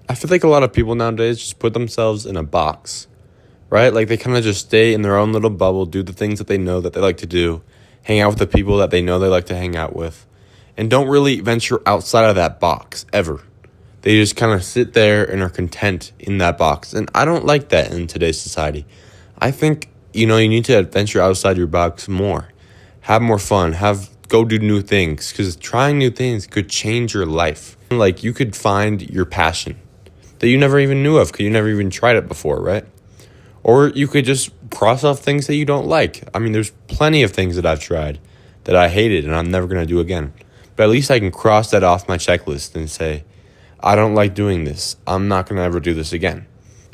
I feel like a lot of people nowadays just put themselves in a box, right? Like they kind of just stay in their own little bubble, do the things that they know that they like to do, hang out with the people that they know they like to hang out with, and don't really venture outside of that box ever. They just kind of sit there and are content in that box. And I don't like that in today's society. I think, you need to venture outside your box more. Have more fun. Go do new things. Because trying new things could change your life. Like you could find your passion that you never even knew of because you never even tried it before, right? Or you could just cross off things that you don't like. I mean, there's plenty of things that I've tried that I hated and I'm never going to do again. But at least I can cross that off my checklist and say, I don't like doing this. I'm not going to ever do this again.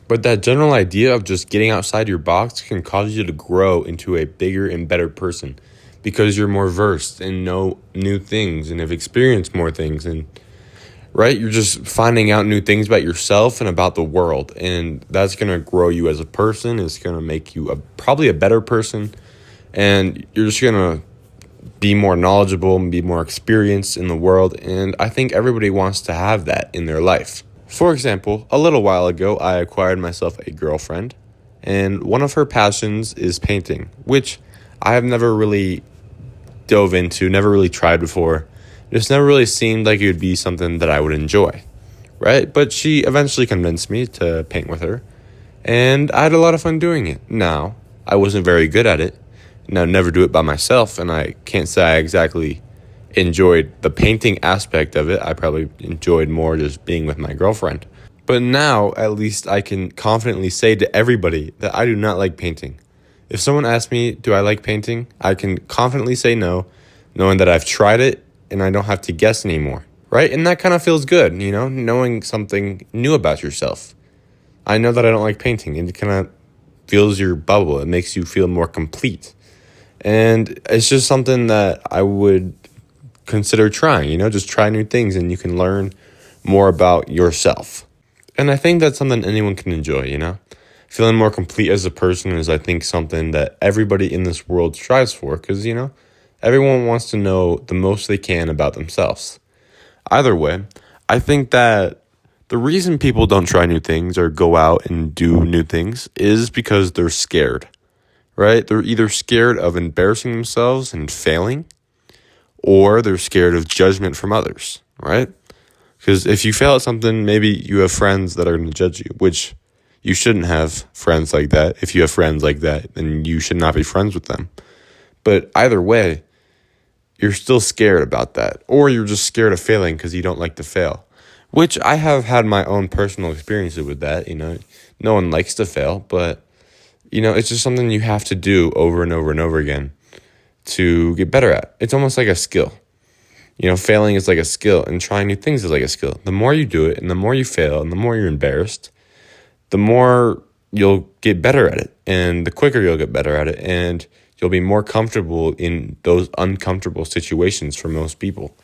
But that general idea of just getting outside your box can cause you to grow into a bigger and better person because you're more versed and know new things and have experienced more things. And right, you're just finding out new things about yourself and about the world. And that's going to grow you as a person. It's going to make you probably a better person. And you're just going to be more knowledgeable and be more experienced in the world. And I think everybody wants to have that in their life. For example, a little while ago, I acquired myself a girlfriend, and one of her passions is painting, which I have never really dove into, never really tried before. Just never really seemed like it would be something that I would enjoy, right? But she eventually convinced me to paint with her, and I had a lot of fun doing it. Now, I wasn't very good at it, and I'd never do it by myself, and I can't say I exactly enjoyed the painting aspect of it. I probably enjoyed more just being with my girlfriend. But now, at least I can confidently say to everybody that I do not like painting. If someone asks me, do I like painting? I can confidently say no, knowing that I've tried it and I don't have to guess anymore, right? And that kind of feels good, knowing something new about yourself. I know that I don't like painting, and it kind of fills your bubble. It makes you feel more complete. And it's just something that I would consider trying, just try new things and you can learn more about yourself. And I think that's something anyone can enjoy, Feeling more complete as a person is, I think, something that everybody in this world strives for because, everyone wants to know the most they can about themselves. Either way, I think that the reason people don't try new things or go out and do new things is because they're scared, right? They're either scared of embarrassing themselves and failing, or they're scared of judgment from others, right? Because if you fail at something, maybe you have friends that are going to judge you, which you shouldn't have friends like that. If you have friends like that, then you should not be friends with them. But either way, you're still scared about that. Or you're just scared of failing because you don't like to fail, which I have had my own personal experiences with that. No one likes to fail, but, it's just something you have to do over and over and over again to get better at. It's almost like a skill. Failing is like a skill, and trying new things is like a skill. The more you do it, and the more you fail, and the more you're embarrassed, the more you'll get better at it, and the quicker you'll get better at it, and you'll be more comfortable in those uncomfortable situations for most people.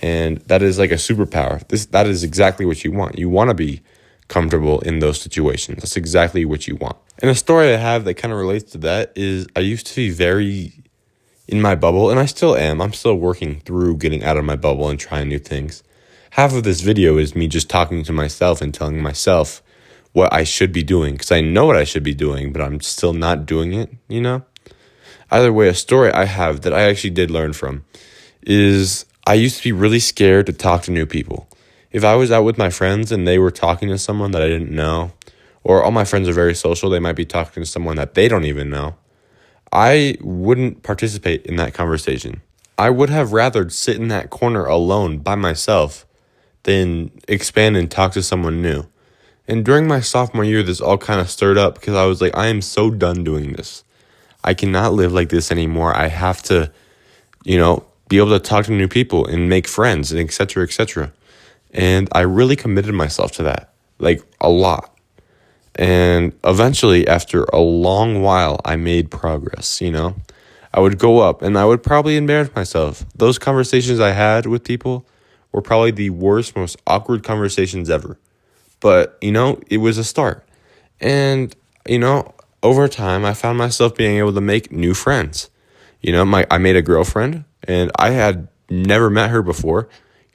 And that is like a superpower. That is exactly what you want. You want to be comfortable in those situations. That's exactly what you want. And a story I have that kind of relates to that is I used to be very in my bubble, and I still am. I'm still working through getting out of my bubble and trying new things. Half of this video is me just talking to myself and telling myself what I should be doing, because I know what I should be doing, but I'm still not doing it, Either way, a story I have that I actually did learn from is I used to be really scared to talk to new people. If I was out with my friends and they were talking to someone that I didn't know, or all my friends are very social, they might be talking to someone that they don't even know, I wouldn't participate in that conversation. I would have rather sit in that corner alone by myself than expand and talk to someone new. And during my sophomore year, this all kind of stirred up because I was like, I am so done doing this. I cannot live like this anymore. I have to, be able to talk to new people and make friends and et cetera, et cetera. And I really committed myself to that, like a lot. And eventually, after a long while, I made progress, I would go up and I would probably embarrass myself. Those conversations I had with people were probably the worst, most awkward conversations ever. But, it was a start. And, over time, I found myself being able to make new friends. I made a girlfriend, and I had never met her before.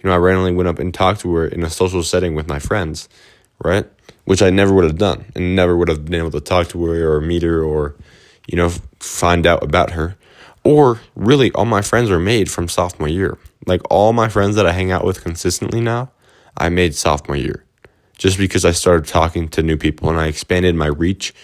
I randomly went up and talked to her in a social setting with my friends. right? Which I never would have done and never would have been able to talk to her or meet her or, find out about her. Or really, all my friends are made from sophomore year. Like all my friends that I hang out with consistently now, I made sophomore year. Just because I started talking to new people and I expanded my reach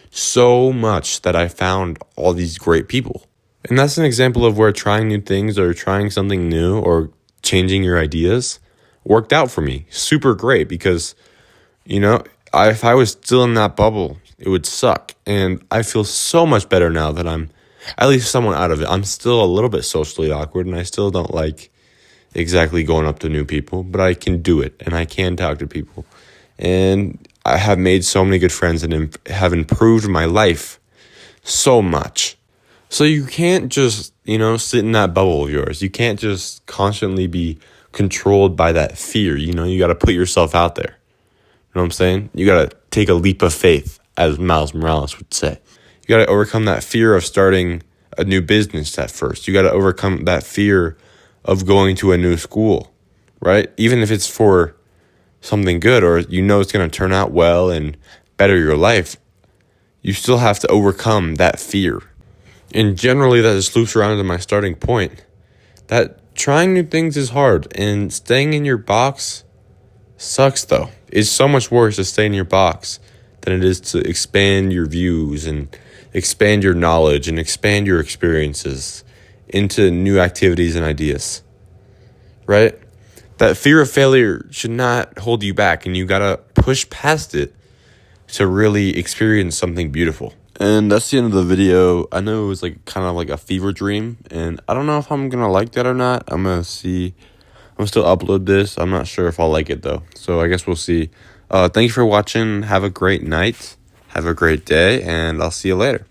so much that I found all these great people. And that's an example of where trying new things or trying something new or changing your ideas worked out for me. Super great because, if I was still in that bubble, it would suck. And I feel so much better now that I'm at least somewhat out of it. I'm still a little bit socially awkward and I still don't like exactly going up to new people, but I can do it and I can talk to people. And I have made so many good friends and have improved my life so much. So you can't just, sit in that bubble of yours. You can't just constantly be controlled by that fear. You got to put yourself out there. You know what I'm saying? You got to take a leap of faith, as Miles Morales would say. You got to overcome that fear of starting a new business at first. You got to overcome that fear of going to a new school, right? Even if it's for something good or it's going to turn out well and better your life, you still have to overcome that fear. And generally that just loops around to my starting point, that trying new things is hard and staying in your box sucks though. It's so much worse to stay in your box than it is to expand your views and expand your knowledge and expand your experiences into new activities and ideas, right? That fear of failure should not hold you back, and you gotta push past it to really experience something beautiful. And that's the end of the video. I know it was kind of like a fever dream, and I don't know if I'm gonna like that or not. I'm gonna see. I'm gonna still upload this. I'm not sure if I'll like it though. So I guess we'll see. Thank you for watching. Have a great night. Have a great day, and I'll see you later.